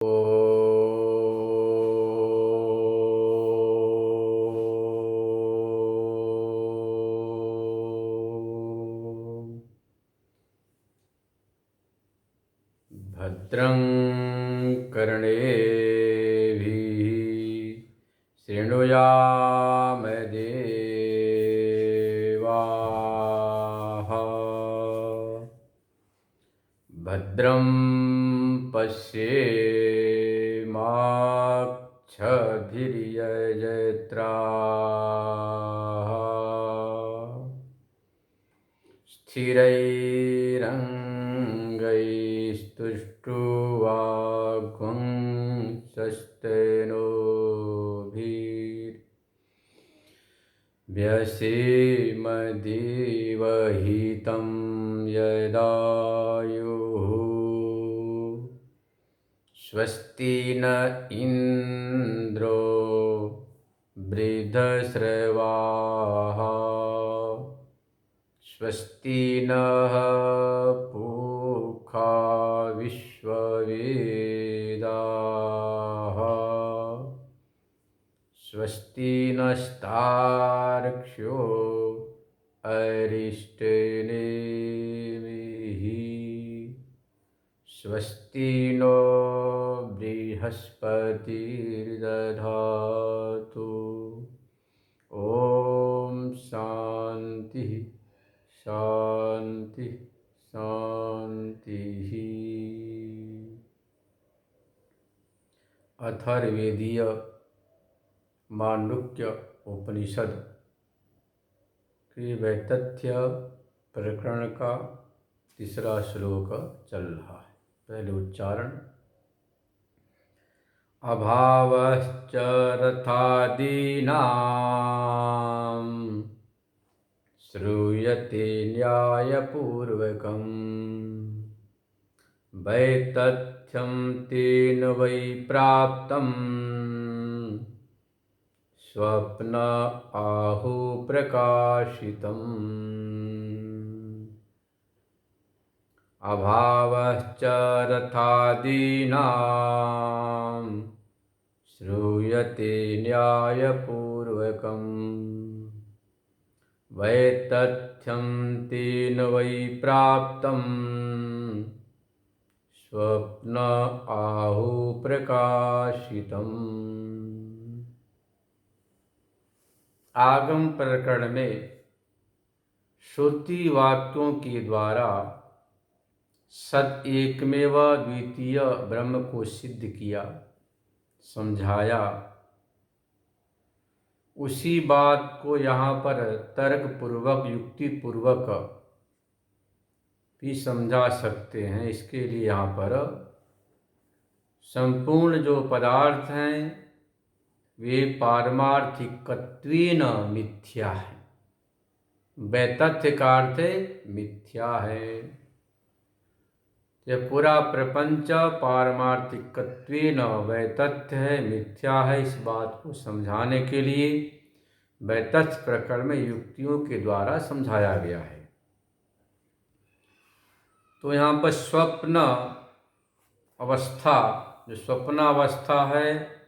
भद्रं कर्णेभिः शृणुयाम देवाः भद्रं पश्येमाक्षभिर्यजत्राः स्थिरैरङ्गैस्तुष्टुवागुंसस्तनूभिर्व्यसेमदेवहितं यदायुः स्वस्ति न इन्द्रो वृद्धश्रवाः स्वस्ति नः पूषा विश्ववेदाः स्वस्ति नस्तार्क्ष्यो अरिष्टनेमिः स्वस्ति नो बृहस्पतिर्दधातु ॐ शान्ति शांति शांति। अथर्ववेदीय मांडुक्य उपनिषद के वैतथ्य प्रकरण का तीसरा श्लोक चल रहा है। पहले उच्चारण। अभावश्च रथादीनां श्रूयते न्यायपूर्वकम् वैतथ्यं तेन वै प्राप्तम् स्वप्न आहु प्रकाशितम् अभावश्च रथादीनां श्रूयते न्यायपूर्वकम् वैतथ्यं तेन वै प्राप्तं स्वप्न आहु प्रकाशितम्। आगम प्रकरण में श्रुति वाक्यों के द्वारा सत एकमेव द्वितीय ब्रह्म को सिद्ध किया, समझाया। उसी बात को यहाँ पर तर्क पूर्वक युक्ति पूर्वक भी समझा सकते हैं। इसके लिए यहाँ पर संपूर्ण जो पदार्थ हैं वे पारमार्थिकत्वेन मिथ्या है। वैतथ्य का अर्थ मिथ्या है। यह पूरा प्रपंच पारमार्थिकत्वेन वैतथ्य है, मिथ्या है। इस बात को समझाने के लिए वैतथ्य प्रकरण में युक्तियों के द्वारा समझाया गया है। तो यहाँ पर स्वप्न अवस्था, जो स्वप्नावस्था है,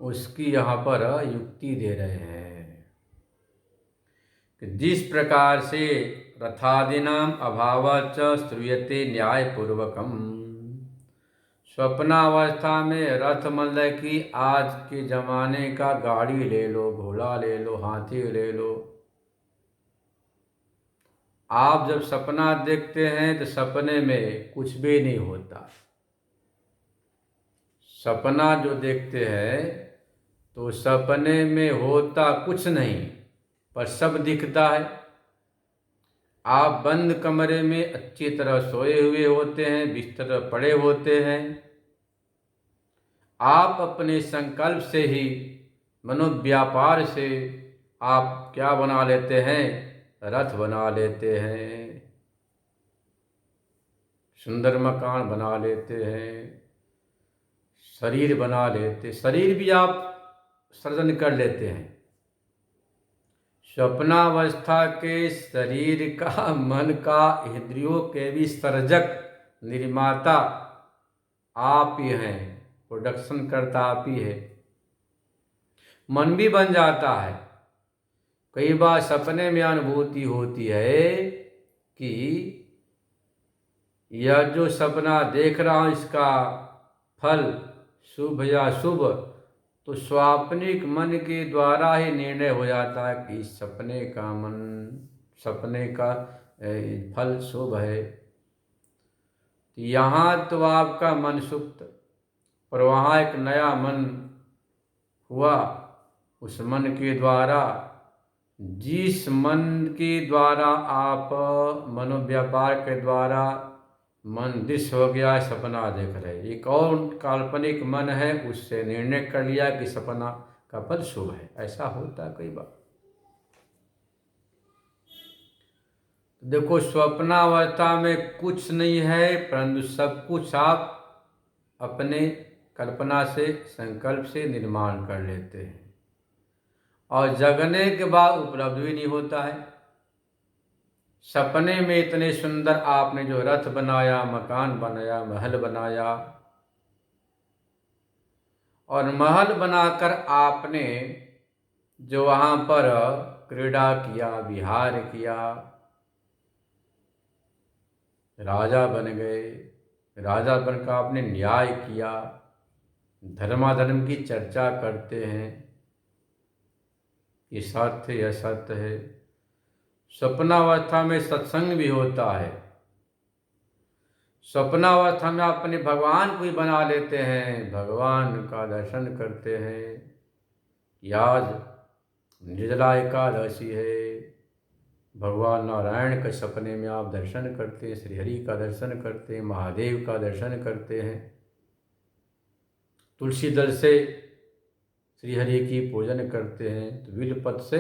उसकी यहाँ पर युक्ति दे रहे हैं कि जिस प्रकार से रथादीनाम अभावच श्रूयते न्यायपूर्वकम, स्वप्नावस्था में रथ मतलब कि आज के जमाने का गाड़ी ले लो, घोड़ा ले लो, हाथी ले लो। आप जब सपना देखते हैं तो सपने में कुछ भी नहीं होता। सपना जो देखते हैं तो सपने में होता कुछ नहीं, पर सब दिखता है। आप बंद कमरे में अच्छी तरह सोए हुए होते हैं, बिस्तर पर पड़े होते हैं। आप अपने संकल्प से ही, मनोव्यापार से आप क्या बना लेते हैं? रथ बना लेते हैं, सुंदर मकान बना लेते हैं, शरीर बना लेते, शरीर भी आप सृजन कर लेते हैं। स्वप्नावस्था के शरीर का, मन का, इंद्रियों के भी सर्जक, निर्माता आप ही हैं, प्रोडक्शन करता आप ही है। मन भी बन जाता है। कई बार सपने में अनुभूति होती है कि यह जो सपना देख रहा हूँ इसका फल शुभ या शुभ, तो स्वाप्निक मन के द्वारा ही निर्णय हो जाता है कि इस सपने का फल शुभ है। यहाँ तो आपका मन सुप्त, और वहाँ एक नया मन हुआ। उस मन के द्वारा, जिस मन के द्वारा आप मनोव्यापार के द्वारा मन दृश्य हो गया, सपना देख रहे, एक और काल्पनिक मन है, उससे निर्णय कर लिया कि सपना का फल शुभ है। ऐसा होता है कई बार। देखो, स्वप्नावस्था में कुछ नहीं है, परंतु सब कुछ आप अपने कल्पना से, संकल्प से निर्माण कर लेते हैं, और जगने के बाद उपलब्ध भी नहीं होता है। सपने में इतने सुंदर आपने जो रथ बनाया, मकान बनाया, महल बनाया, और महल बनाकर आपने जो वहाँ पर क्रीड़ा किया, विहार किया, राजा बन गए, राजा बनकर आपने न्याय किया, धर्माधर्म की चर्चा करते हैं, ये सत्य, यह सत्य है। स्वप्नावस्था में सत्संग भी होता है। स्वप्नावस्था में अपने भगवान को ही बना लेते हैं, भगवान का दर्शन करते हैं। आज निर्जला एकादशी है, भगवान नारायण के सपने में आप दर्शन करते हैं, श्रीहरि का दर्शन करते हैं, महादेव का दर्शन करते हैं। तुलसी दल से श्रीहरि की पूजन करते हैं, तो बिलपत्र से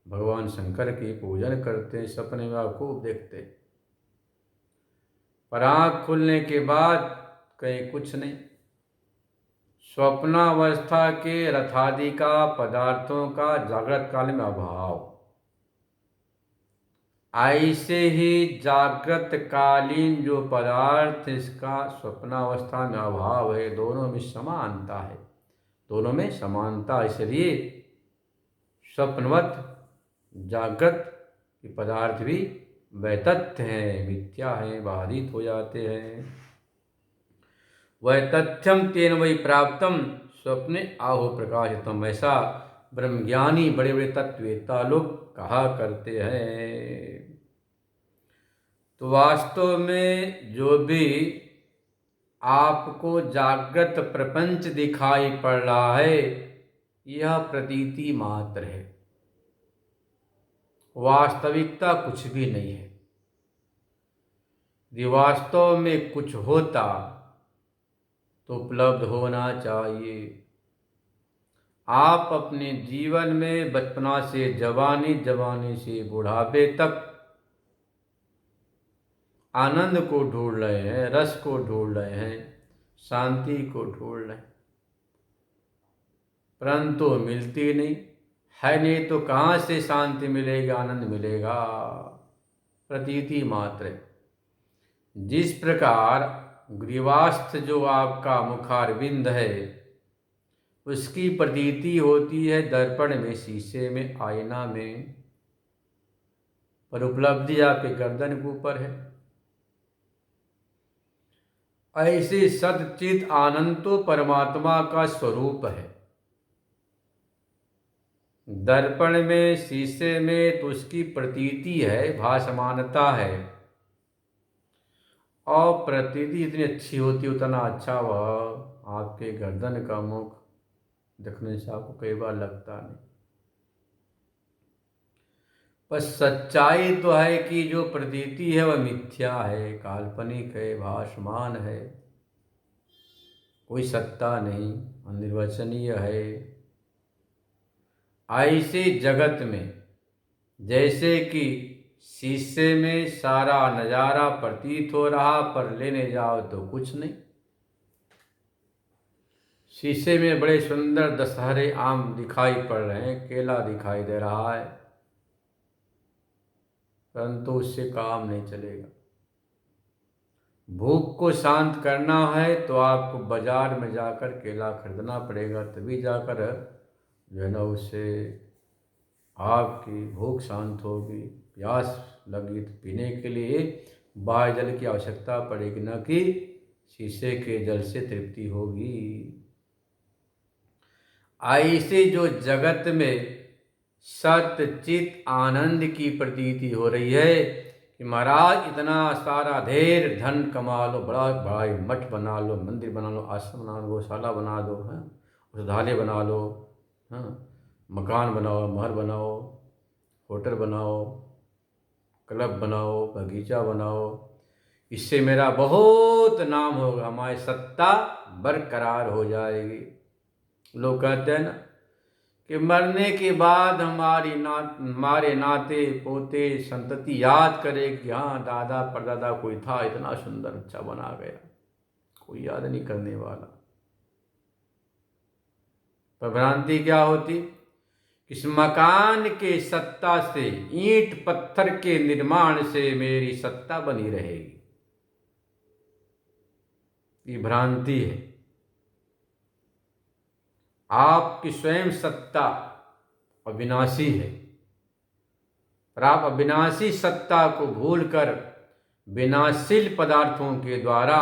भगवान शंकर की पूजन करते हैं। सपने में आप खूब देखते हैं, पर आँख खुलने के बाद कहीं कुछ नहीं। स्वप्नावस्था के रथादि का, पदार्थों का जागृत काल में अभाव, ऐसे ही जागृत कालीन जो पदार्थ, इसका स्वप्नावस्था में अभाव है। दोनों में समानता है, दोनों में समानता, इसलिए स्वप्नवत जागृत के पदार्थ भी वैतथ्य हैं, मिथ्या हैं, बाधित हो जाते हैं। वैतथ्यम तेन वही प्राप्तम स्वप्ने आहो प्रकाशितम, ऐसा ब्रह्मज्ञानी बड़े बड़े तत्ववेत्ता लोग कहा करते हैं। तो वास्तव में जो भी आपको जागृत प्रपंच दिखाई पड़ रहा है, यह प्रतीति मात्र है, वास्तविकता कुछ भी नहीं है। यदि वास्तव में कुछ होता तो उपलब्ध होना चाहिए। आप अपने जीवन में बचपना से जवानी, जवानी से बुढ़ापे तक आनंद को ढूंढ रहे हैं, रस को ढूंढ रहे हैं, शांति को ढूंढ रहे हैं, परंतु मिलती नहीं है। नहीं तो कहाँ से शांति मिलेगा, आनंद मिलेगा? प्रतीति मात्र है। जिस प्रकार ग्रीवास्थ जो आपका मुखारविंद है, उसकी प्रतीति होती है दर्पण में, शीशे में, आईना में, पर उपलब्धि आपके गर्दन के ऊपर है। ऐसे सच्चित आनंद तो परमात्मा का स्वरूप है। दर्पण में, शीशे में तो उसकी प्रतीति है, भासमानता है, और प्रतीति इतनी अच्छी होती, उतना अच्छा वह आपके गर्दन का मुख देखने से आपको कई बार लगता नहीं। पर सच्चाई तो है कि जो प्रतीति है वह मिथ्या है, काल्पनिक है, भासमान है, कोई सत्ता नहीं, अनिर्वचनीय है। ऐसे जगत में जैसे कि शीशे में सारा नज़ारा प्रतीत हो रहा, पर लेने जाओ तो कुछ नहीं। शीशे में बड़े सुंदर दशहरे आम दिखाई पड़ रहे हैं, केला दिखाई दे रहा है, परंतु उससे काम नहीं चलेगा। भूख को शांत करना है तो आपको बाजार में जाकर केला खरीदना पड़ेगा, तभी जाकर जो है ना उससे आपकी भूख शांत होगी। प्यास लगी तो पीने के लिए बाह्य जल की आवश्यकता पड़ेगी, न कि शीशे के जल से तृप्ति होगी। ऐसे जो जगत में सत्य चित आनंद की प्रतीति हो रही है कि महाराज इतना सारा ढेर धन कमा लो, बड़ा बड़ा मठ बना लो, मंदिर बना लो, आश्रम बना लो, गौशाला बना दो, हैं औषधालय बना लो, हाँ मकान बनाओ, महल बनाओ, होटल बनाओ, क्लब बनाओ, बगीचा बनाओ, इससे मेरा बहुत नाम होगा, हमारी सत्ता बरकरार हो जाएगी। लोग कहते हैं ना कि मरने के बाद हमारे नाते पोते संतति याद करे कि हाँ दादा परदादा कोई था, इतना सुंदर अच्छा बना गया। कोई याद नहीं करने वाला। पर भ्रांति क्या होती? इस मकान के सत्ता से, ईंट पत्थर के निर्माण से मेरी सत्ता बनी रहेगी। ये भ्रांति है। आपकी स्वयं सत्ता अविनाशी है, पर आप अविनाशी सत्ता को भूलकर विनाशील पदार्थों के द्वारा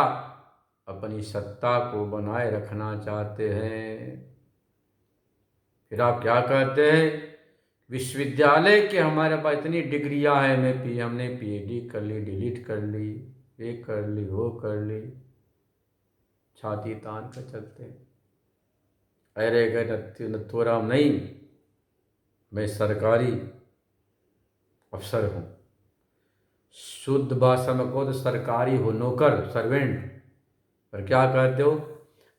अपनी सत्ता को बनाए रखना चाहते हैं। फिर आप क्या कहते हैं? विश्वविद्यालय के हमारे पास इतनी डिग्रियां हैं, हमने पीएचडी कर ली, डिलीट कर ली, ये कर ली, वो कर ली, छाती तान कर चलते हैं। अरे गए नथुराम नहीं, मैं सरकारी अफसर हूँ। शुद्ध भाषा में कहो तो सरकारी हो, नौकर, सर्वेंट। पर क्या कहते हो?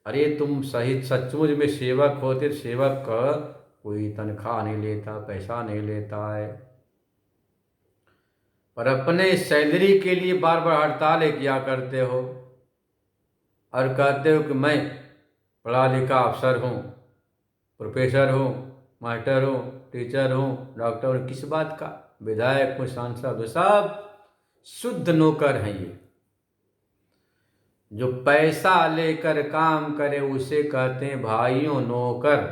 अरे तुम सही सचमुच में सेवक होते, सेवक का कोई तनख्वाह नहीं लेता, पैसा नहीं लेता है, पर अपने सैलरी के लिए बार बार हड़तालें किया करते हो और कहते हो कि मैं पढ़ा लिखा अफसर हूँ, प्रोफेसर हूँ, मास्टर हूँ, टीचर हूँ, डॉक्टर हूँ। किस बात का? विधायक हूँ, सांसद हूँ, सब शुद्ध नौकर हैं। ये जो पैसा लेकर काम करे उसे कहते हैं भाइयों नौकर,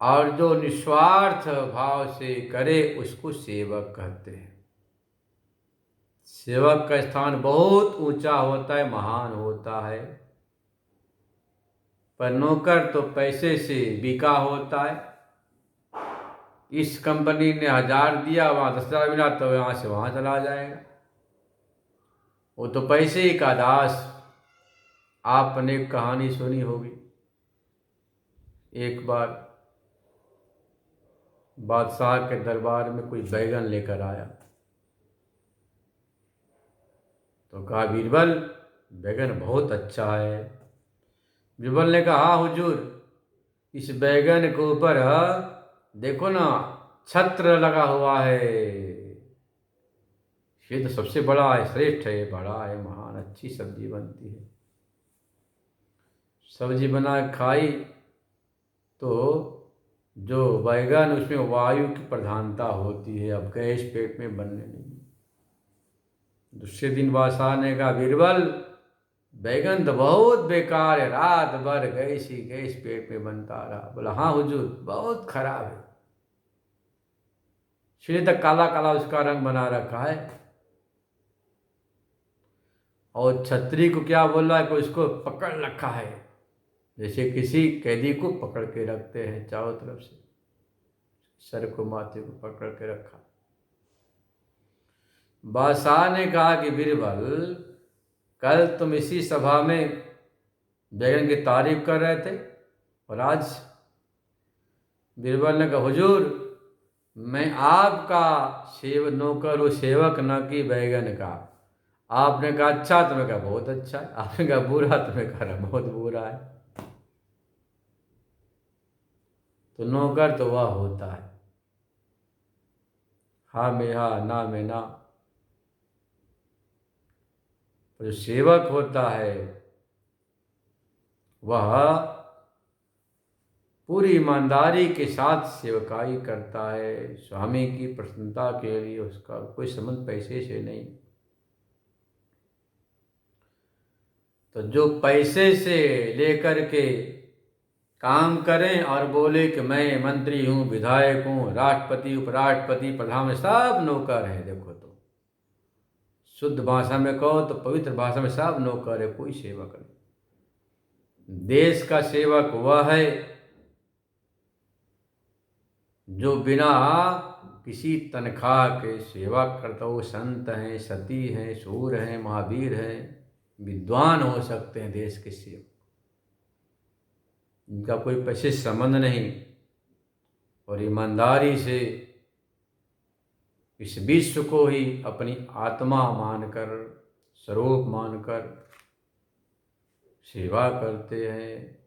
और जो निस्वार्थ भाव से करे उसको सेवक कहते हैं। सेवक का स्थान बहुत ऊंचा होता है, महान होता है, पर नौकर तो पैसे से बिका होता है। इस कंपनी ने 1000 दिया, वहाँ 10,000 मिला तो यहाँ से वहाँ चला जाएगा। वो तो पैसे ही का दास। आपने एक कहानी सुनी होगी। एक बार बादशाह के दरबार में कोई बैगन लेकर आया, तो कहा बीरबल बैगन बहुत अच्छा है। बीरबल ने कहा हाँ हुजूर, इस बैगन के ऊपर देखो ना छत्र लगा हुआ है, ये तो सबसे बड़ा है, श्रेष्ठ है, बड़ा है, महान, अच्छी सब्जी बनती है। सब्जी बना खाई तो जो बैगन उसमें वायु की प्रधानता होती है, अब गैस पेट में बनने लगी। दूसरे दिन बादशाह ने कहा बीरबल बैगन तो बहुत बेकार है, रात भर गैस ही गैस पेट में बनता रहा। बोला हाँ हुजूर बहुत खराब है, इसलिए तक काला काला उसका रंग बना रखा है। और छतरी को क्या बोल रहा है कि उसको पकड़ रखा है, जैसे किसी कैदी को पकड़ के रखते हैं चारों तरफ से, सर को माथे को पकड़ के रखा। बादशाह ने कहा कि बीरबल कल तुम इसी सभा में बैगन की तारीफ कर रहे थे और आज? बीरबल ने कहा हुजूर मैं आपका नौकर हूँ, सेवक न कि बैगन का। आपने कहा अच्छा, तुम्हें कहा बहुत अच्छा है। आपने कहा बुरा, तुम्हें कहा बहुत बुरा है। तो नौकर तो वह होता है हाँ में हाँ, ना में ना। जो सेवक होता है वह पूरी ईमानदारी के साथ सेवकाई करता है, स्वामी की प्रसन्नता के लिए, उसका कोई संबंध पैसे से नहीं। तो जो पैसे से लेकर के काम करें और बोले कि मैं मंत्री हूँ, विधायक हूँ, राष्ट्रपति, उपराष्ट्रपति, प्रधानमंत्री, सब नौकर हैं। देखो तो शुद्ध भाषा में कहो तो पवित्र भाषा में सब नौकर है, कोई सेवक नहीं। देश का सेवक वह है जो बिना किसी तनख्वाह के सेवा करता हो। संत हैं, सती हैं, सूर हैं, महावीर हैं, विद्वान हो सकते हैं देश के सेवक, इनका कोई पैसे संबंध नहीं, और ईमानदारी से इस विश्व को ही अपनी आत्मा मानकर, स्वरूप मानकर सेवा करते हैं।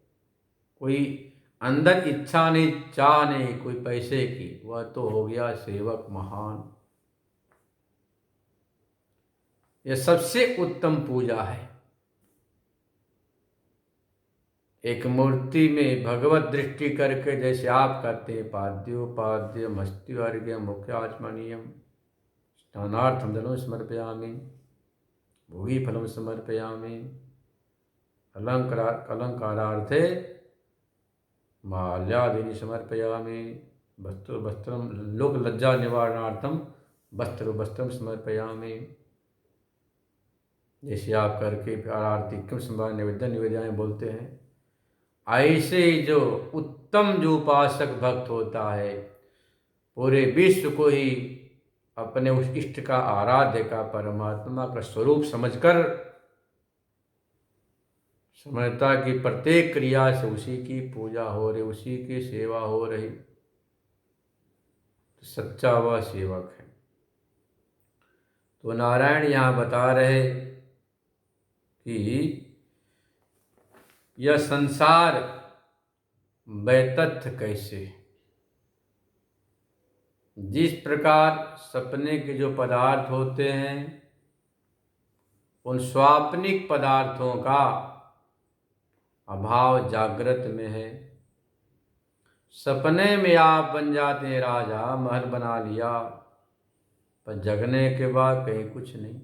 कोई अंदर इच्छा नहीं, चाह नहीं कोई पैसे की, वह तो हो गया सेवक महान। यह सबसे उत्तम पूजा है। एक मूर्ति में भगवत दृष्टि करके जैसे आप करते हैं, पाद्योपाद्य मस्त्युर्घ्य मुख्य आचमनीयम स्नानार्थम जलम समर्पयामि, भोगी फलम समर्पयामि, अलंकारार्थे माल्यादीनि समर्पयामि, वस्त्रम लोक लज्जा निवारणार्थम वस्त्रम समर्पयामि। जैसे आप करके आरती क्यों संभाल निवेद्याएं बोलते हैं, ऐसे जो उत्तम जो उपासक भक्त होता है, पूरे विश्व को ही अपने उस इष्ट का, आराध्य का, परमात्मा का स्वरूप समझकर समझता कि प्रत्येक क्रिया से उसी की पूजा हो रही, उसी की सेवा हो रही, तो सच्चा वह सेवक है। तो नारायण यहाँ बता रहे कि यह संसार वैतथ्य कैसे, जिस प्रकार सपने के जो पदार्थ होते हैं, उन स्वाप्निक पदार्थों का अभाव जागृत में है। सपने में आप बन जाते हैं राजा, महल बना लिया, पर जगने के बाद कहीं कुछ नहीं।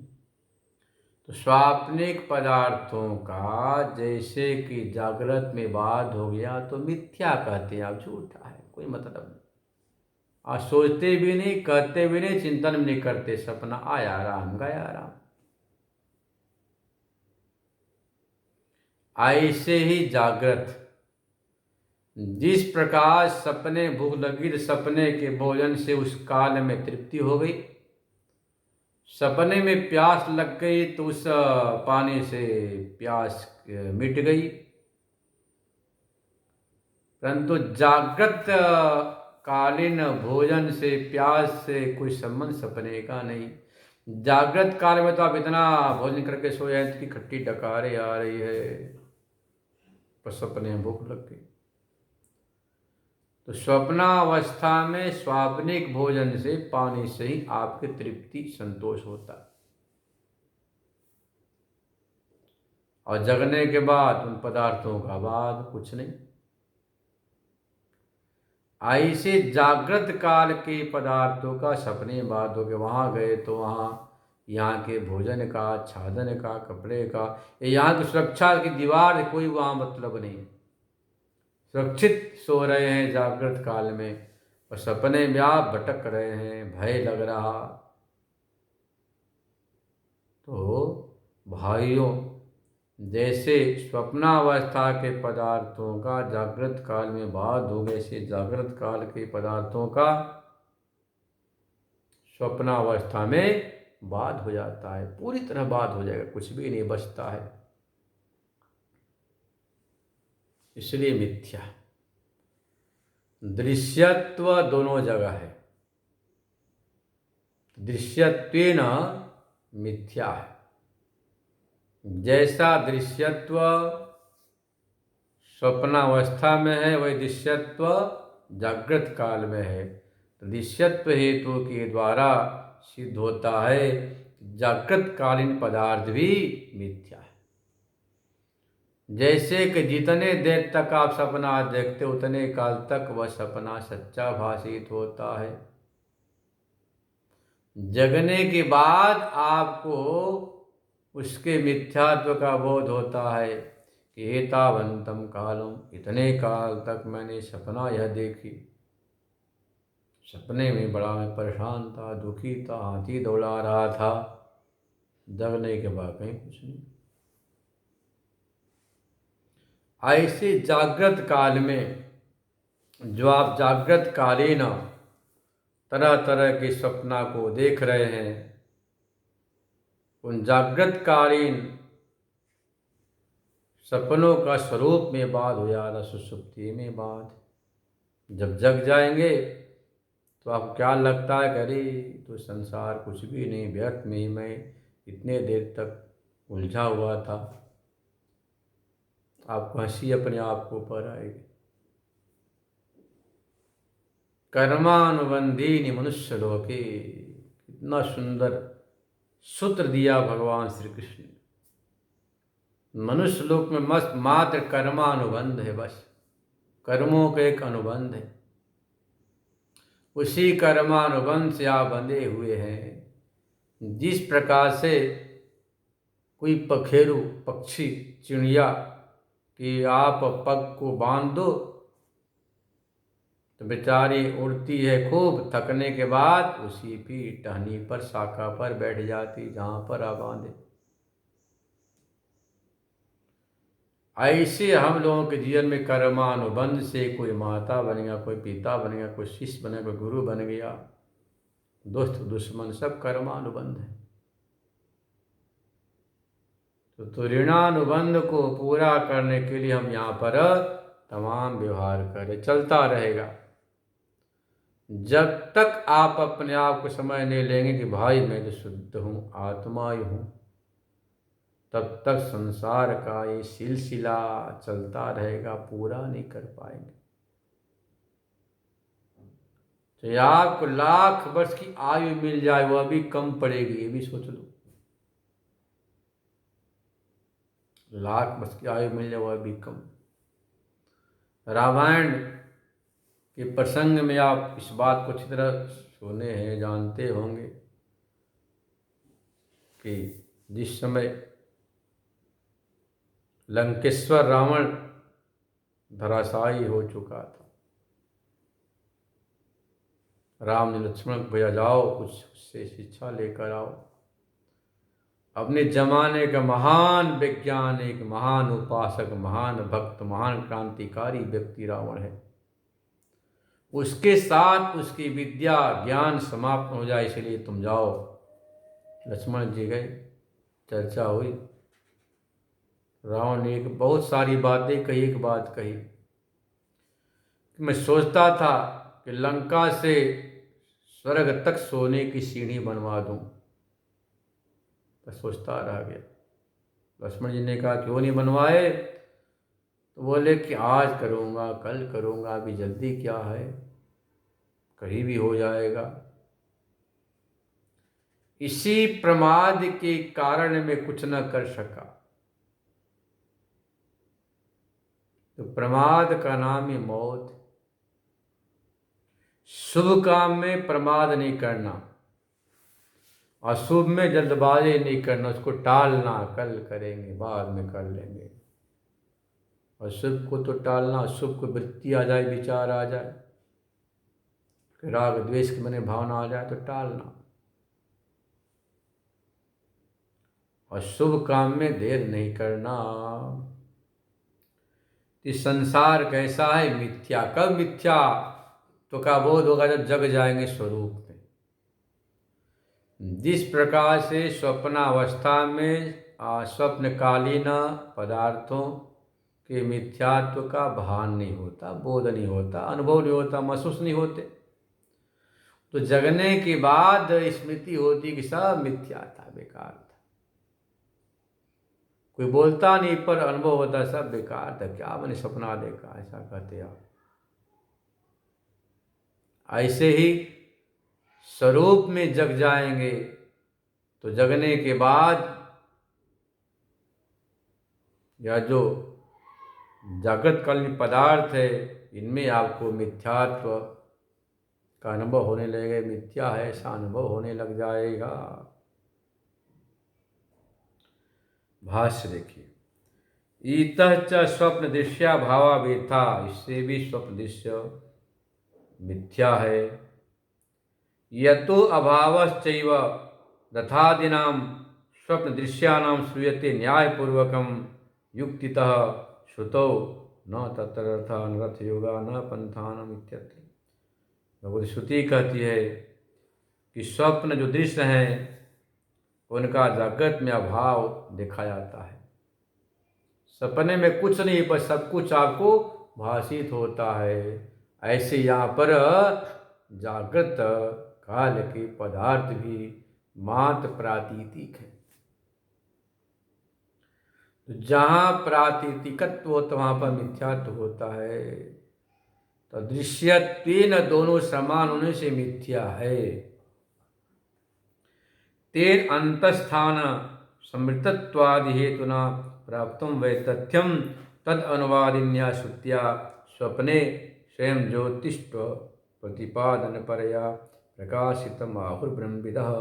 तो स्वाप्निक पदार्थों का जैसे कि जागृत में बाद हो गया तो मिथ्या कहते हैं आप, झूठा है, कोई मतलब नहीं। आप सोचते भी नहीं, कहते भी नहीं, चिंतन भी नहीं करते, सपना आया राम गया राम। ऐसे ही जागृत, जिस प्रकार सपने भूख लगी तो सपने के भोजन से उस काल में तृप्ति हो गई, सपने में प्यास लग गई तो उस पानी से प्यास मिट गई, परंतु जागृत कालीन भोजन से, प्यास से कोई संबंध सपने का नहीं। जागृत काल में तो आप इतना भोजन करके सोए हैं कि खट्टी डकारे आ रही है, पर सपने में भूख लग गई। तो स्वप्नावस्था में स्वाप्निक भोजन से, पानी से ही आपकी तृप्ति, संतोष होता है, और जगने के बाद उन पदार्थों का बाद कुछ नहीं। ऐसे जागृत काल के पदार्थों का सपने बाद हो गए, वहाँ गए तो वहाँ यहाँ के भोजन का, छादन का, कपड़े का, यहाँ की सुरक्षा की दीवार, कोई वहाँ मतलब नहीं, सुरक्षित सो रहे हैं जागृत काल में, और सपने में आप भटक रहे हैं, भय लग रहा। तो भाइयों, जैसे स्वप्नावस्था के पदार्थों का जागृत काल में बाद हो गए, से जागृत काल के पदार्थों का स्वप्नावस्था में बाद हो जाता है, पूरी तरह बाद हो जाएगा, कुछ भी नहीं बचता है। इसलिए मिथ्या दृश्यत्व दोनों जगह है, दृश्यत्वेन मिथ्या है। जैसा दृश्यत्व स्वप्नावस्था में है, वही दृश्यत्व जागृत काल में है। तो दृश्यत्व हेतु के द्वारा सिद्ध होता है जागृत कालीन पदार्थ भी मिथ्या है। जैसे कि जितने देर तक आप सपना देखते उतने काल तक वह सपना सच्चा भाषित होता है। जगने के बाद आपको उसके मिथ्यात्व का बोध होता है कि एतावंतम कालम, इतने काल तक मैंने सपना यह देखी। सपने में बड़ा मैं परेशान था, दुखी था, हाथी दौड़ा रहा था। जगने के बाद कहीं कुछ नहीं। ऐसे जागृत काल में जो आप जागृत कालीन तरह तरह के सपना को देख रहे हैं, उन जागृत कालीन सपनों का स्वरूप में बात हो जाता, सुषुप्ति में बात। जब जग जाएंगे तो आपको क्या लगता है कि अरे तो संसार कुछ भी नहीं, व्यर्थ में ही मैं इतने देर तक उलझा हुआ था। आपको हंसी अपने आप को ऊपर आएगी। कर्मानुबंधीनि मनुष्य लोके, कितना सुंदर सूत्र दिया भगवान श्री कृष्ण। मनुष्य लोक में मस्त मात्र कर्मानुबंध है, बस कर्मों का एक अनुबंध है। उसी कर्मानुबंध से आप बंधे हुए हैं। जिस प्रकार से कोई पखेरु पक्षी चिड़िया कि आप पग को बांध दो तो बेचारी उड़ती है, खूब थकने के बाद उसी भी टहनी पर शाखा पर बैठ जाती जहाँ पर आप बांधे। ऐसे हम लोगों के जीवन में कर्मानुबंध से कोई माता बन गया, कोई पिता बन गया, कोई शिष्य बन गया, कोई गुरु बन गया, दोस्त दुश्मन सब कर्मानुबंध है। तो ऋणानुबंध को पूरा करने के लिए हम यहाँ पर तमाम व्यवहार करें, चलता रहेगा। जब तक आप अपने आप को समझ नहीं लेंगे कि भाई मैं तो शुद्ध हूँ, आत्मा ही हूँ, तब तक संसार का ये सिलसिला चलता रहेगा, पूरा नहीं कर पाएंगे। तो आपको लाख वर्ष की आयु मिल जाए वह भी कम पड़ेगी, ये भी सोच लो। लाख वर्ष की आयु मिल जाए वह भी कम। रामायण के प्रसंग में आप इस बात को अच्छी तरह सुने हैं, जानते होंगे कि जिस समय लंकेश्वर रावण धराशायी हो चुका था, राम ने लक्ष्मण को भैया जाओ कुछ उससे शिक्षा लेकर आओ। अपने जमाने का महान वैज्ञानिक, महान उपासक, महान भक्त, महान क्रांतिकारी व्यक्ति रावण है। उसके साथ उसकी विद्या ज्ञान समाप्त हो जाए, इसलिए तुम जाओ। लक्ष्मण जी गए, चर्चा हुई। रावण ने एक बहुत सारी बातें कही, एक बात कही कि मैं सोचता था कि लंका से स्वर्ग तक सोने की सीढ़ी बनवा दूं, पर सोचता रह गया। लक्ष्मण जी ने कहा क्यों नहीं बनवाए? तो बोले कि आज करूँगा, कल करूँगा, अभी जल्दी क्या है, कहीं भी हो जाएगा। इसी प्रमाद के कारण मैं कुछ न कर सका। तो प्रमाद का नाम ही मौत। शुभ काम में प्रमाद नहीं करना, अशुभ में जल्दबाजी नहीं करना, उसको टालना, कल करेंगे, बाद में कर लेंगे। अशुभ को तो टालना, अशुभ को वृत्ति आ जाए, विचार आ जाए, राग द्वेष की मन भावना आ जाए तो टालना। अशुभ काम में देर नहीं करना। इस संसार कैसा है? मिथ्या। कब मिथ्या तो का बोध होगा? जब जग जाएंगे स्वरूप में। जिस प्रकार से स्वप्नावस्था में स्वप्नकालीन पदार्थों के मिथ्यात्व का भान नहीं होता, बोध नहीं होता, अनुभव नहीं होता, महसूस नहीं होते, तो जगने के बाद स्मृति होती कि सब मिथ्या था, बेकार था। कोई बोलता नहीं पर अनुभव होता सब बेकार था, क्या मैंने सपना देखा, ऐसा कहते आप। ऐसे ही स्वरूप में जग जाएंगे तो जगने के बाद या जो जागृतकालीन पदार्थ है, इनमें आपको मिथ्यात्व का अनुभव होने लगेगा, मिथ्या है ऐसा अनुभव होने लग जाएगा। भाष्य देखिए, ईतः च स्वप्न दृश्या भावा वेथा, इससे भी स्वप्न दृश्य मिथ्या है। यतो अभावश्चैव रथादीनां स्वप्न दृश्यानां श्रूयते न्यायपूर्वकं युक्तितः श्रुतौ न तत्र रथान रथ योगा न पंथानम इत्यत्र। भगवती श्रुति कहती है कि स्वप्न जो दृश्य हैं उनका जागृत में अभाव देखा जाता है। सपने में कुछ नहीं पर सब कुछ आपको भाषित होता है। ऐसे यहाँ पर जागृत काल के पदार्थ भी मात्र प्रातीतिक है। तो जहाँ प्रातीतिकत्व होता वहाँ पर मिथ्यात्व होता है। तो दृश्यत्वेन दोनों समान होने से मिथ्या है। तेन अंतस्थान समृतत्वादि हेतुना प्राप्तुम वै तथ्यम तद अनुवादिन्या श्रुत्या स्वप्ने स्वयं ज्योतिष्व प्रतिपादन परया प्रकाशितम आहुर्ब्रह्मविदः।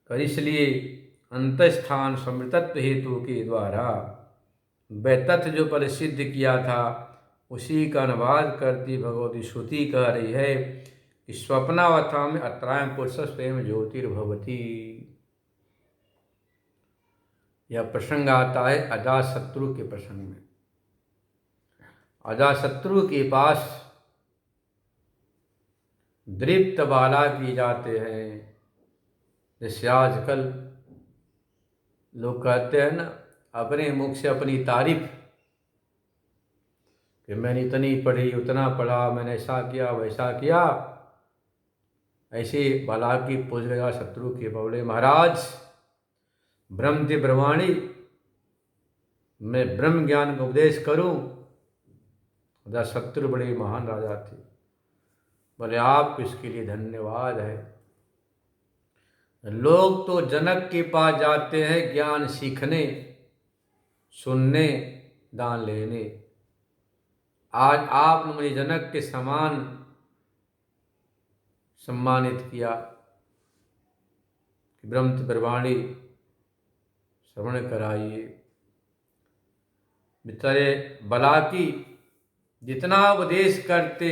कर इसलिए अंतस्थान समृतत्व हेतु के द्वारा वह तथ्य जो पर सिद्ध किया था उसी का अनुवाद करती भगवती श्रुति कह रही है कि स्वप्नावस्था में अत्रायम पुरुष स्वयं ज्योतिर्भवती। यह प्रसंग आता है अजातशत्रु के प्रसंग में। अजातशत्रु के पास दृप्त बाला की जाते हैं। जैसे आजकल लोग कहते हैं ना अपने मुख से अपनी तारीफ कि मैंने इतनी पढ़ी उतना पढ़ा, मैंने ऐसा किया वैसा किया। ऐसे बाला की पूछ गया शत्रु के बोले महाराज ब्रह्म थी ब्रह्माणी, मैं ब्रह्म ज्ञान का उपदेश करूं। शत्रु बड़े महान राजा थे। बोले आप इसके लिए धन्यवाद है। लोग तो जनक के पास जाते हैं ज्ञान सीखने, सुनने, दान लेने। आज आपने मुझे जनक के समान सम्मानित किया कि ब्रह्म ब्रह्माणी श्रवण कराइए। बेचारे बला की जितना उपदेश करते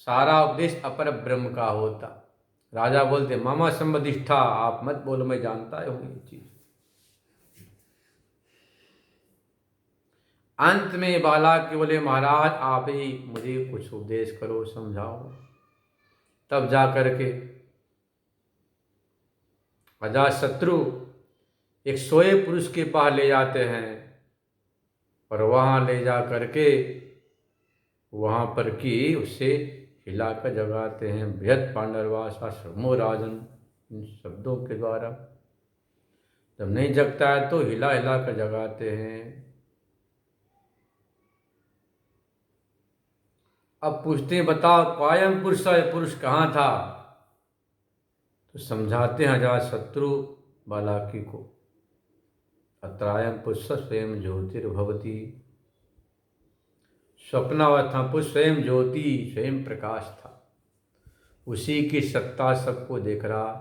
सारा उपदेश अपर ब्रह्म का होता। राजा बोलते मामा संबधिष्ठा, आप मत बोलो मैं जानता हूँ ये चीज। अंत में बाला के बोले महाराज आप ही मुझे कुछ उपदेश करो, समझाओ। तब जा करके अजातशत्रु एक सोए पुरुष के पास ले जाते हैं और वहां ले जा करके वहां पर की उससे हिलाकर जगाते हैं। बृहत पांडरवासा श्रमो राजन, इन शब्दों के द्वारा। जब नहीं जगता है तो हिला हिला कर जगाते हैं। अब पूछते हैं बताओ कायम पुरुष है, पुरुष कहाँ था? तो समझाते हैं अजातशत्रु बालाकी को अत्रायम पुरुष स्वयं ज्योतिर्भवती। स्वप्नावस्था पुरुष स्वयं ज्योति, स्वयं प्रकाश था। उसी की सत्ता सबको देख रहा।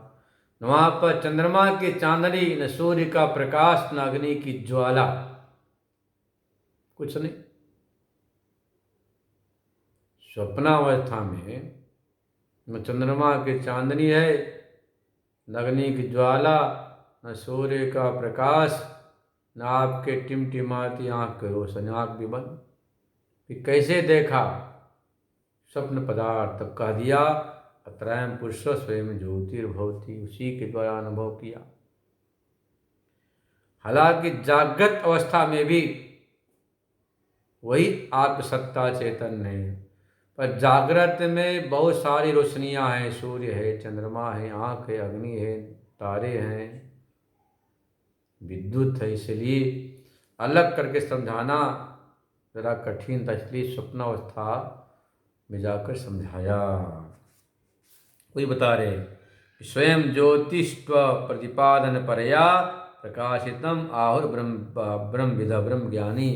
वहां पर चंद्रमा की चांदनी, न सूर्य का प्रकाश, न अग्नि की ज्वाला, कुछ नहीं। स्वप्नावस्था में न चंद्रमा की चांदनी है, न अग्नि की ज्वाला, न सूर्य का प्रकाश, न आपके टिमटिमाती आँख की रोशनी, आँख भी बंद। फिर कैसे देखा? स्वप्न पदार्थ। तब कह दिया अत्रायम पुरुष स्वयं ज्योतिर्भवती, उसी के द्वारा अनुभव किया। हालांकि जागृत अवस्था में भी वही आत्मसत्ता चैतन्य है, पर जागृत में बहुत सारी रोशनियां हैं। सूर्य है, चंद्रमा है, आँख है, अग्नि है, तारे हैं, विद्युत है। इसलिए अलग करके समझाना जरा कठिन था, इसलिए स्वप्नावस्था में जाकर समझाया। कोई बता रहे स्वयं ज्योतिष्व प्रतिपादन परया प्रकाशितम आहुर ब्रह्मविद ब्रह्म ज्ञानी,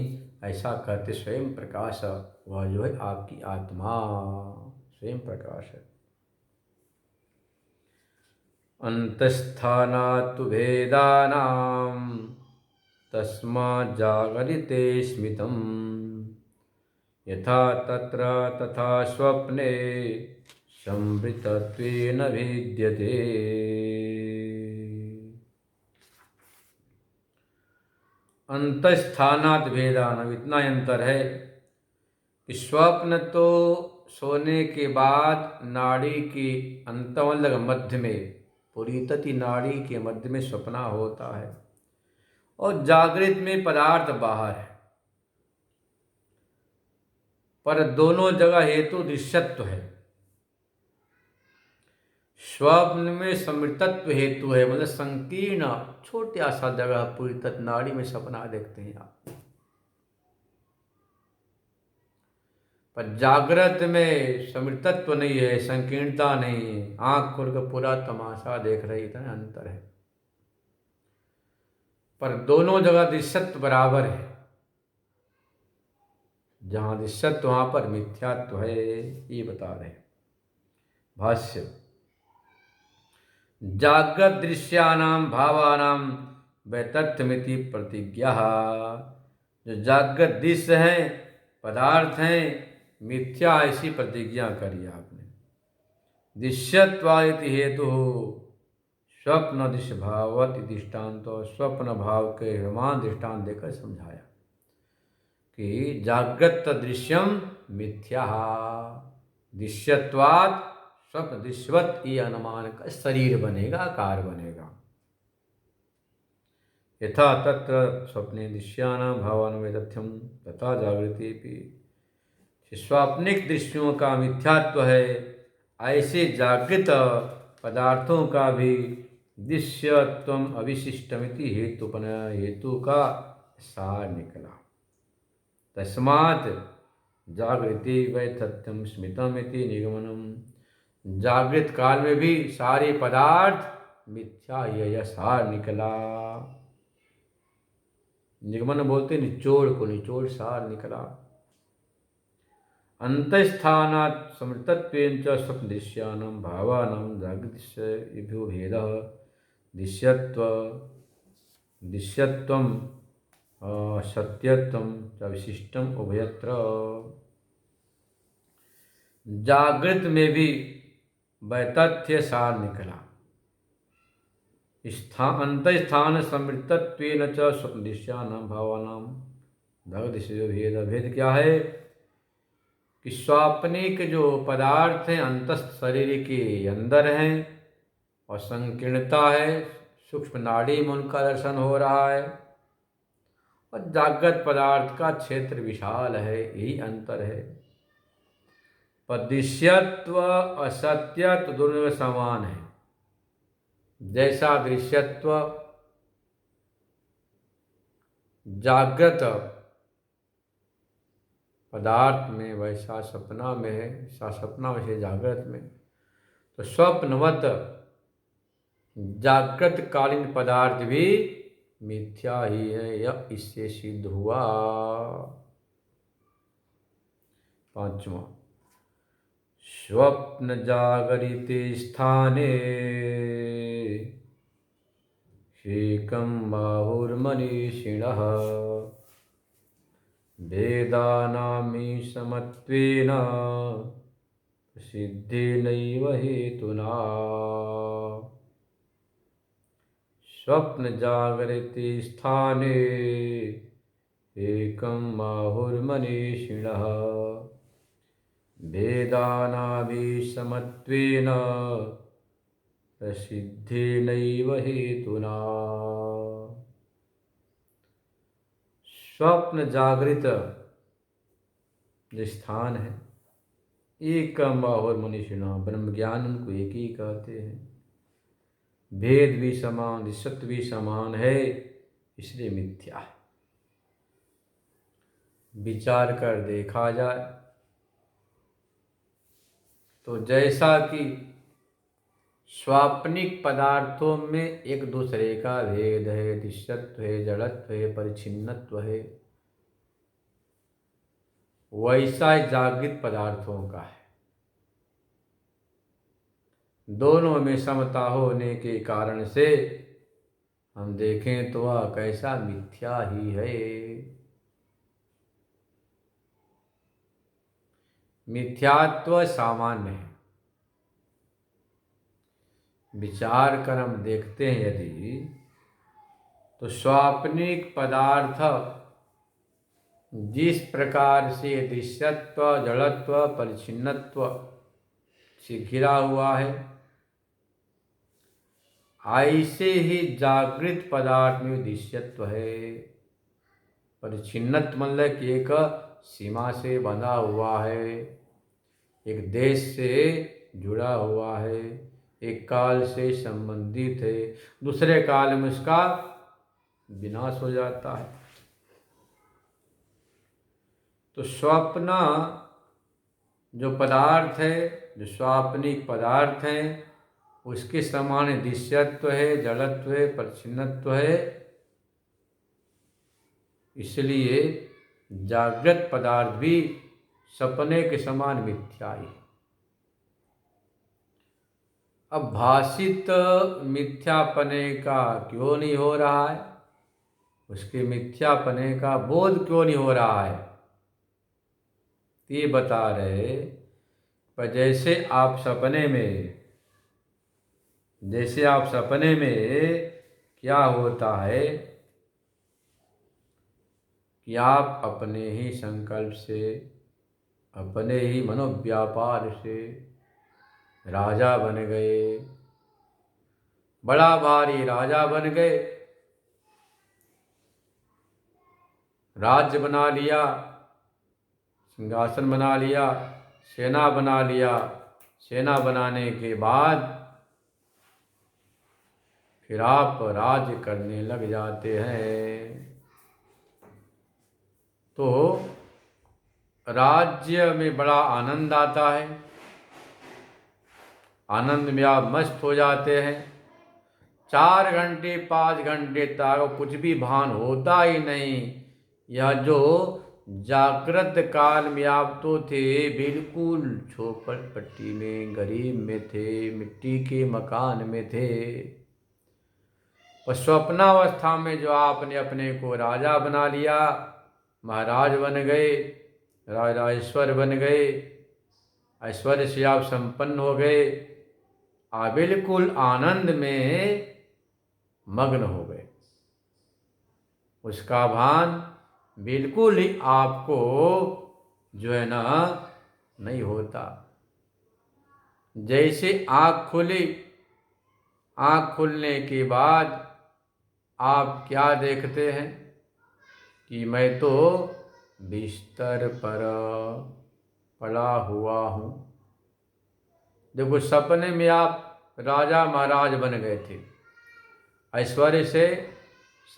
ऐसा कहते स्वयं प्रकाश वह जो है आपकी आत्मा स्वयं प्रकाश है। अंतस्थानातु भेदानां तस्मात् जागरिते स्मितम्, यथा तत्र तथा स्वप्ने संवृतत्वेन भिद्यते। अंतस्थानात् भेदानां, इतना अंतर है कि स्वप्न तो सोने के बाद नाड़ी की अंतवल्लग मध्य में, पुरीतति नाड़ी के मध्य में स्वप्न होता है, और जागृत में पदार्थ बाहर है, पर दोनों जगह हेतु दृश्यत्व है। स्वप्न में समृतत्व हेतु है, मतलब संकीर्ण छोटा सा जगह पुरीतत नाड़ी में सपना देखते हैं आप, पर जागृत में समृतत्व नहीं है, संकीर्णता नहीं है, आंख खोलकर पूरा तमाशा देख रही, इतना अंतर है। पर दोनों जगह दृश्यत्व बराबर है, जहां दृश्यत्व वहां पर मिथ्यात्व है, ये बता रहे हैं। भाष्य, जागृत दृश्यानाम भावानाम वैतथ्यमिति प्रतिज्ञा, जो जागृत दृश्य हैं, पदार्थ हैं, मिथ्या ऐसी प्रतिज्ञा करी आपने। दृश्यत्वादिति हेतु स्वप्न दृश्य भावत दृष्टांत, तो स्वप्न भाव के समान दृष्टांत देकर समझाया कि जागृत दृश्यम मिथ्या, दृश्यत्वात् स्वप्न दृश्यवत, ये अनुमान का शरीर बनेगा, आकार बनेगा। यथा तत्र स्वप्ने दृश्यानां भावानुमेय तथ्यम तथा जागृति भी, स्वाप्निक दृश्यों का मिथ्यात्व है, ऐसे जागृत पदार्थों का भी दृश्यत्व अविशिष्टमिति हेतुपन, हेतु का सार निकला। तस्मात् जागृति वैतथ्यम स्मितमिति निगमनम, जागृत काल में भी सारे पदार्थ मिथ्या, यह सार निकला। निगमन बोलते निचोड़ को, निचोड़ सार निकला। अंतस्थानात् समृतत्वेन च स्वप्न दृश्यानां भावानां जागृतिभ्यो भेदः दृश्यत्वं सत्यत्वं च विशिष्टम उभयत्र। जागृत में भी वैतथ्य सार निकला। अंतस्थान समृतत्वेन च स्वप्न दृश्यानां भावानां जागृतिभ्यो भेदः, भेद क्या है कि स्वाप्निक जो पदार्थ हैं अंतस्थ शरीर के अंदर हैं, और संकीर्णता है, सूक्ष्म नाड़ी में उनका दर्शन हो रहा है, और जागृत पदार्थ का क्षेत्र विशाल है, यही अंतर है। पर दृश्यत्व असत्यत्व दोनों समान है। जैसा दृश्यत्व जागृत पदार्थ में, वैसा सपना में है, वैसा सपना वैसे जागृत में। तो स्वप्नवत जागृत कालीन पदार्थ भी मिथ्या ही है, यह इससे सिद्ध हुआ। पांचवा, स्वप्न जागरिते स्थाने एकं बाहुर्मनीषिणः भेदानामि समत्वेन सिद्धेनैव हेतुना। स्वप्न जागरिते स्थाने एकं बाहुर्मनीषिणः भेदानामि समत्वेन प्रसिद्धेनैव हेतुना। स्वप्न जागृत जो स्थान है, एकम बाहुर मनीषिणा, ब्रह्म ज्ञान उनको एक ही कहते हैं। भेद भी समान, सत्य भी समान है, इसलिए मिथ्या है। विचार कर देखा जाए तो जैसा कि स्वाप्निक पदार्थों में एक दूसरे का भेद है, दृश्यत्व है, जड़त्व है, परिच्छिन्नत्व है। वैसा जागृत पदार्थों का है। दोनों में समता होने के कारण से हम देखें तो वह कैसा मिथ्या ही है। मिथ्यात्व सामान्य है। विचार कर हम देखते हैं यदि, तो स्वाप्निक पदार्थ जिस प्रकार से दृश्यत्व, जड़त्व, परिच्छिन्नत्व से घिरा हुआ है, ऐसे ही जागृत पदार्थ में दृश्यत्व है। परिच्छिन्नत्व मतलब कि एक सीमा से बंधा हुआ है, एक देश से जुड़ा हुआ है, एक काल से संबंधित है, दूसरे काल में उसका विनाश हो जाता है। तो स्वप्न जो पदार्थ है, जो स्वाप्निक पदार्थ है, उसके समान दृश्यत्व है, जड़त्व है, परिच्छिन्नत्व है। इसलिए जागृत पदार्थ भी सपने के समान मिथ्या है। अब भाषित मिथ्यापने का क्यों नहीं हो रहा है, उसके मिथ्यापने का बोध क्यों नहीं हो रहा है, ये बता रहे। पर जैसे आप सपने में क्या होता है कि आप अपने ही संकल्प से, अपने ही मनोव्यापार से राजा बन गए, बड़ा भारी राजा बन गए, राज्य बना लिया, सिंहासन बना लिया, सेना बना लिया। सेना बनाने के बाद फिर आप राज्य करने लग जाते हैं। तो राज्य में बड़ा आनंद आता है, आनंद में आप मस्त हो जाते हैं। 4 घंटे 5 घंटे तक कुछ भी भान होता ही नहीं। यह जो जागृत काल में आप तो थे बिल्कुल झोपड़ पट्टी में, गरीब में थे, मिट्टी के मकान में थे। पर स्वप्नावस्था में जो आपने अपने को राजा बना लिया, महाराज बन गए, राजेश्वर बन गए, ऐश्वर्य से आप संपन्न हो गए, आप बिल्कुल आनंद में मग्न हो गए। उसका भान बिल्कुल ही आपको जो है ना नहीं होता। जैसे आँख खुली, आँख खुलने के बाद आप क्या देखते हैं कि मैं तो बिस्तर पर पड़ा हुआ हूँ। देखो, सपने में आप राजा महाराज बन गए थे, ऐश्वर्य से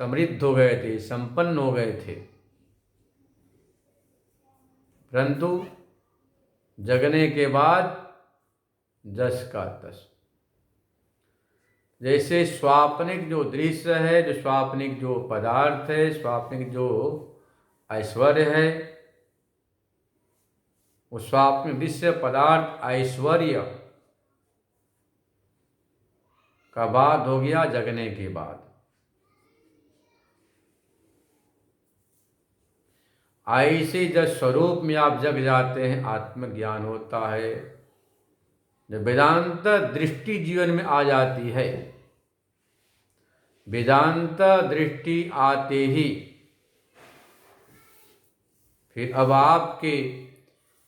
समृद्ध हो गए थे, संपन्न हो गए थे, परंतु जगने के बाद जस का तस। जैसे स्वाप्निक जो दृश्य है, जो स्वाप्निक जो पदार्थ है, स्वाप्निक जो ऐश्वर्य है, वो स्वाप्निक दृश्य पदार्थ ऐश्वर्य का बाद हो गया जगने के बाद। ऐसे जब स्वरूप में आप जग जाते हैं, आत्मज्ञान होता है, जब वेदांत दृष्टि जीवन में आ जाती है, वेदांत दृष्टि आते ही फिर अब आपके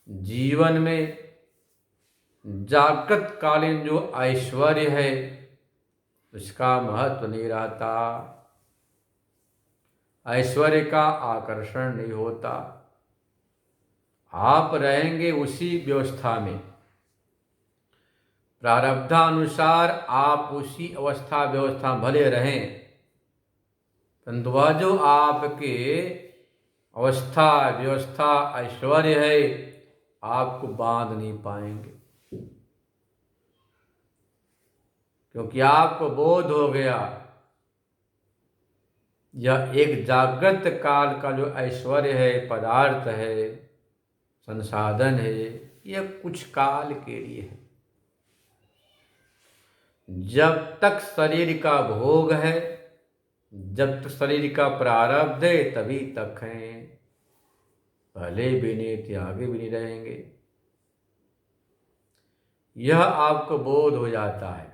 जीवन में जागृत कालीन जो ऐश्वर्य है उसका महत्व नहीं रहता, ऐश्वर्य का आकर्षण नहीं होता। आप रहेंगे उसी व्यवस्था में, प्रारब्धानुसार आप उसी अवस्था व्यवस्था भले रहें, परंतु वह जो आपके अवस्था व्यवस्था ऐश्वर्य है आपको बांध नहीं पाएंगे। क्योंकि आपको बोध हो गया यह एक जागृत काल का जो ऐश्वर्य है, पदार्थ है, संसाधन है, यह कुछ काल के लिए है। जब तक शरीर का भोग है, जब तक शरीर का प्रारब्ध है, तभी तक है। पहले भी नहीं थे, आगे भी नहीं रहेंगे। यह आपको बोध हो जाता है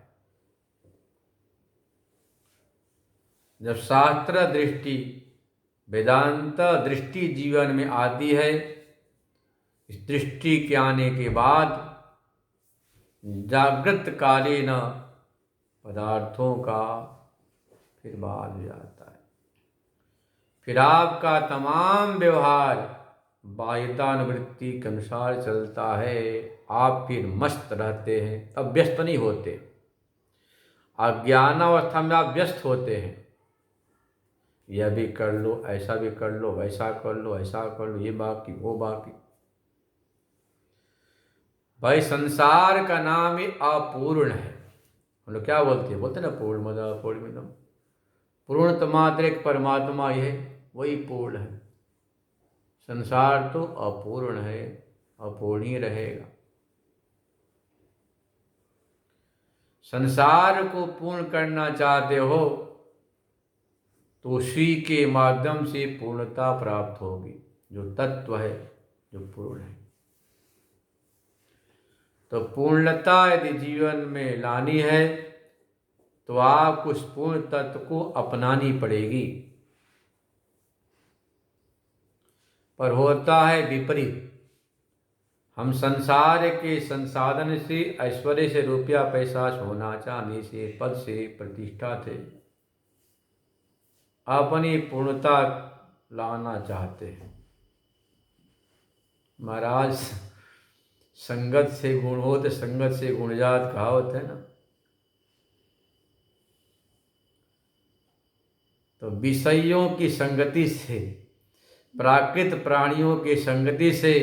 जब शास्त्र दृष्टि, वेदांत दृष्टि जीवन में आती है। इस दृष्टि के आने के बाद जागृत कालीन पदार्थों का फिर बाद हो जाता है। फिर आपका तमाम व्यवहार बाह्यतानुवृत्ति के अनुसार चलता है। आप फिर मस्त रहते हैं, अब व्यस्त नहीं होते। अज्ञानावस्था में आप व्यस्त होते हैं, यह भी कर लो, ऐसा भी कर लो, वैसा कर लो, ऐसा कर लो, ये बाकी वो बाकी। भाई संसार का नाम ही अपूर्ण है। हम लोग क्या बोलते हैं, बोलते ना पूर्णमद पूर्णमिदम, पूर्णतः मात्र एक परमात्मा ही है, वही पूर्ण है। संसार तो अपूर्ण है, अपूर्ण ही रहेगा। संसार को पूर्ण करना चाहते हो तो उसी के माध्यम से पूर्णता प्राप्त होगी, जो तत्व है, जो पूर्ण है। तो पूर्णता यदि जीवन में लानी है तो आप उस पूर्ण तत्व को अपनानी पड़ेगी। पर होता है विपरीत। हम संसार के संसाधन से, ऐश्वर्य से, रुपया पैसा, सोना चांदी से, पद से, प्रतिष्ठा से अपनी पूर्णता लाना चाहते हैं। महाराज संगत से गुण हो तो संगत से गुणजात कहावत है ना। तो विषयों की संगति से, प्राकृत प्राणियों की संगति से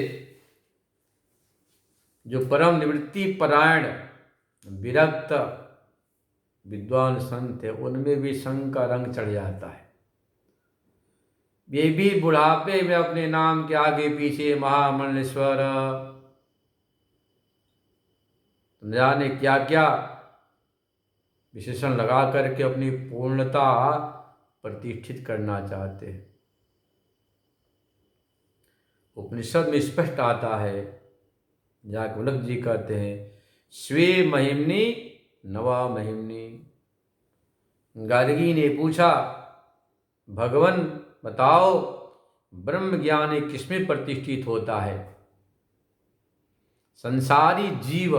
जो परम निवृत्ति परायण विरक्त विद्वान संत है, उनमें भी संग का रंग चढ़ जाता है। ये भी बुढ़ापे में अपने नाम के आगे पीछे महामंडलेश्वर जाने क्या क्या विशेषण लगा करके अपनी पूर्णता प्रतिष्ठित करना चाहते हैं। उपनिषद में स्पष्ट आता है, याज्ञवल्क्य जी कहते हैं, स्वे महिम्नि नवा महिम्नि। गार्गी ने पूछा, भगवान बताओ ब्रह्म ज्ञान किसमें प्रतिष्ठित होता है? संसारी जीव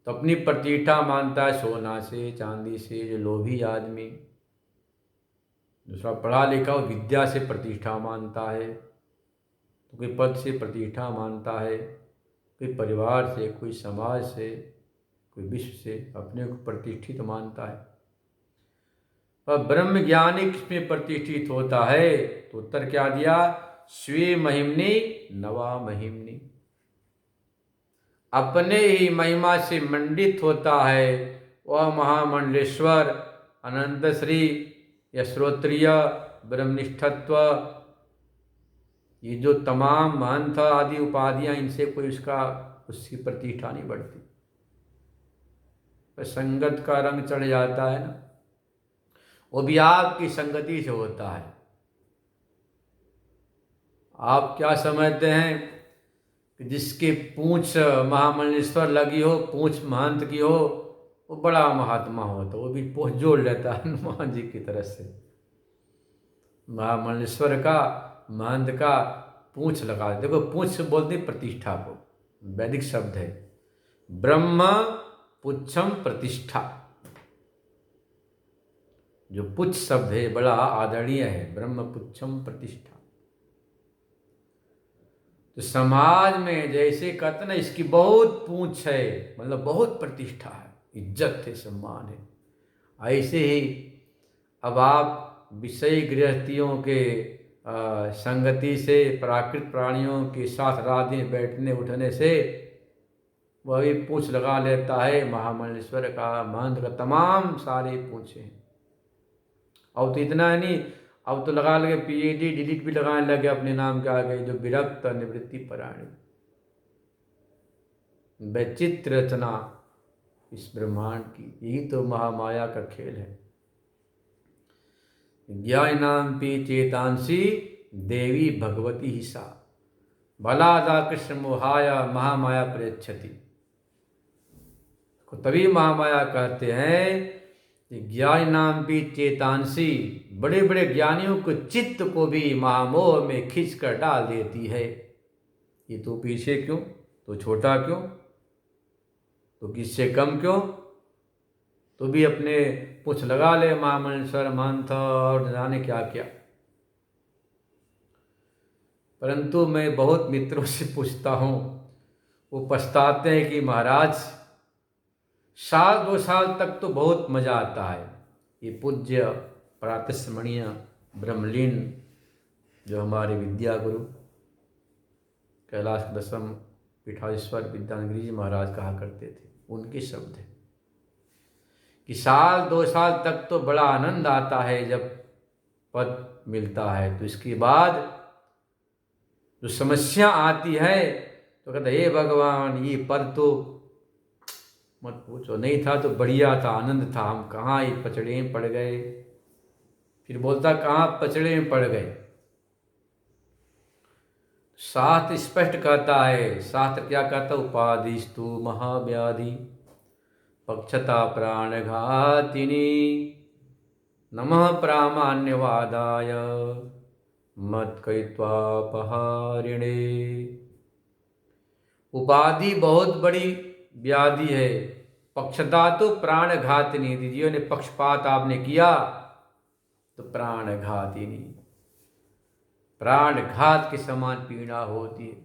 तो अपनी प्रतिष्ठा मानता है सोना से, चांदी से, जो लोभी आदमी। दूसरा पढ़ा लिखा हो विद्या से प्रतिष्ठा मानता है, तो कोई पद से प्रतिष्ठा मानता है, कोई परिवार से, कोई समाज से, कोई विश्व से अपने को प्रतिष्ठित मानता है। पर ब्रह्म ज्ञानी किसमें प्रतिष्ठित होता है? तो उत्तर क्या दिया? स्वे महिम्नि नवा महिम्नि। अपने ही महिमा से मंडित होता है वह महामंडलेश्वर अनंत श्री यश्रोत्रिय ब्रह्मनिष्ठत्व। ये जो तमाम महंत आदि उपाधियां, इनसे कोई उसकी प्रतिष्ठा नहीं बढ़ती। पर संगत का रंग चढ़ जाता है ना, वो भी आपकी संगति से होता है। आप क्या समझते हैं कि जिसकी पूंछ महामंडलेश्वर लगी हो, पूंछ महंत की हो, वो बड़ा महात्मा हो, तो वो भी पूंछ जोड़ लेता है हनुमान जी की तरह से। महामंडलेश्वर का, महंत का पूंछ लगा। देखो पूंछ बोलते प्रतिष्ठा को, वैदिक शब्द है ब्रह्म पुच्छम प्रतिष्ठा। जो पुच्छ शब्द है बड़ा आदरणीय है, ब्रह्म पुच्छम प्रतिष्ठा। तो समाज में जैसे कहते ना, इसकी बहुत पूंछ है, मतलब बहुत प्रतिष्ठा है, इज्जत है, सम्मान है। ऐसे ही अब आप विषय गृहस्थियों के संगति से, प्राकृत प्राणियों के साथ रात दिन बैठने उठने से वह भी पूंछ लगा लेता है महामंडलेश्वर का, महंत का, तमाम सारे पूछे हैं। अब तो इतना है नहीं, अब तो लगा लगे PhD डिलीट भी लगाने लगे अपने नाम के आगे, जो विरक्त निवृत्ति परायण। वैचित्र रचना इस ब्रह्मांड की, यही तो महामाया का खेल है। ज्ञानांपि चेतांसी देवी भगवती ही सा, बलादा कृष्ण मोहाय महामाया प्रयच्छति। तभी महामाया कहते हैं कि ज्ञानांपि चेतांसी, बड़े बड़े ज्ञानियों को चित्त को भी महामोह में खींच कर डाल देती है। ये तो पीछे क्यों, तो छोटा क्यों, तो किससे कम क्यों, तो भी अपने पूछ लगा ले महामंडलेश्वर, महंत और जाने क्या क्या। परंतु मैं बहुत मित्रों से पूछता हूँ, वो पछताते हैं कि महाराज 1-2 साल तक तो बहुत मज़ा आता है। ये पूज्य प्रातस्मरणीय ब्रह्मलीन जो हमारे विद्या गुरु कैलाश दशम पीठाधीश्वर विद्यानगिरी जी महाराज कहा करते थे, उनके शब्द हैं कि 1-2 साल तक तो बड़ा आनंद आता है जब पद मिलता है, तो इसके बाद जो समस्या आती है तो कहते हे भगवान, ये पद तो मत पूछो, नहीं था तो बढ़िया था, आनंद था, हम कहाँ ये पचड़े में पड़ गए। फिर बोलता कहाँ पचड़े में पड़ गए। शास्त्र स्पष्ट कहता है, शास्त्र क्या कहता, उपाधिस्तु महाव्याधि पक्षता प्राणघातिनी नमः प्रामाण्यवादाय मत्कैत्वापहारिणे। उपाधि बहुत बड़ी व्याधि है, पक्षता तो प्राणघातिनी। दीजियों ने पक्षपात आपने किया तो प्राणघातिनी, प्राणघात के समान पीड़ा होती है।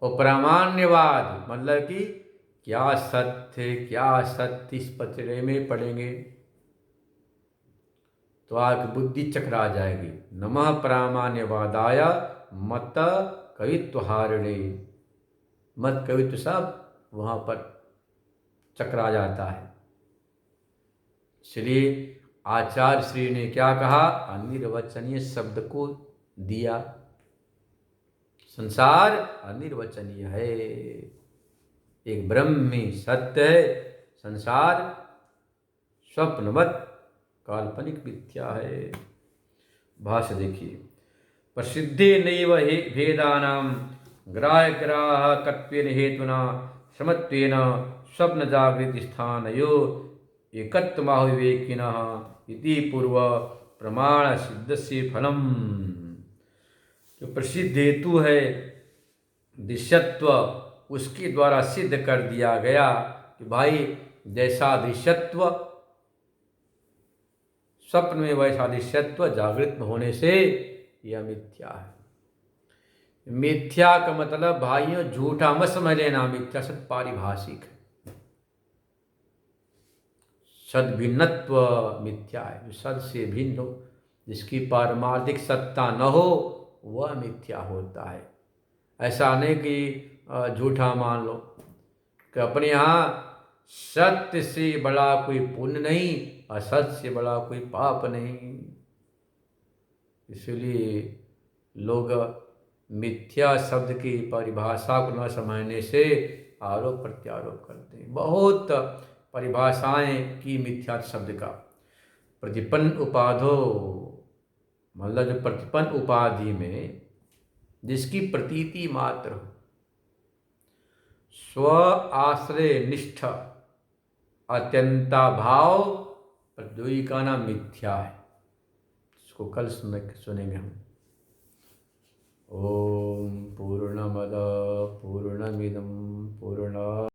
और प्रामाण्यवाद मतलब कि क्या सत्य क्या सत्य, इस पचड़े में पड़ेंगे तो आपकी बुद्धि चकरा जाएगी। नमः प्रामाण्यवादाय मत कवित्वहारिणे, मत कवित्व सब वहाँ पर चकरा जाता है। इसलिए आचार्य श्री ने क्या कहा, अनिर्वचनीय शब्द को दिया। संसार अनिर्वचनीय है, एक ब्रह्मी सत्य है, संसार स्वप्नवत काल्पनिक मिथ्या है। भाष्य देखिए, प्रसिद्धे नैव भेदानां ग्राह्यग्राहकत्वेन हेतुना समत्वेन स्वप्न जागृति स्थानयो एकत्वमाहुविवेकिनः इति पूर्व प्रमाण सिद्धस्य फलम। जो प्रसिद्ध हेतु है दृश्यत्व, उसके द्वारा सिद्ध कर दिया गया कि भाई जैसा दृश्यत्व स्वप्न में, वैसा दृश्यत्व जागृत होने से यह मिथ्या है। मिथ्या का मतलब भाइयों झूठा मत समझ लेना, मिथ्या सद पारिभाषिक है। सद भिन्नत्व मिथ्या है, जो सद से भिन्न हो, जिसकी पारमार्थिक सत्ता न हो वह मिथ्या होता है। ऐसा नहीं कि झूठा मान लो कि अपने यहाँ सत्य से बड़ा कोई पुण्य नहीं, असत्य से बड़ा कोई पाप नहीं। इसलिए लोग मिथ्या शब्द की परिभाषा को न समझने से आरोप प्रत्यारोप करते हैं। बहुत परिभाषाएं की मिथ्या शब्द का। प्रतिपन्न उपाधो मतलब जो प्रतिपन्न उपाधि में जिसकी प्रतीति मात्र हो, स्व आश्रय निष्ठ अत्यंता भाव प्रद्योगी का नाम मिथ्या है। इसको कल सुनेंगे हम। ओम पूर्णमद पूर्णमिदं पूर्णात्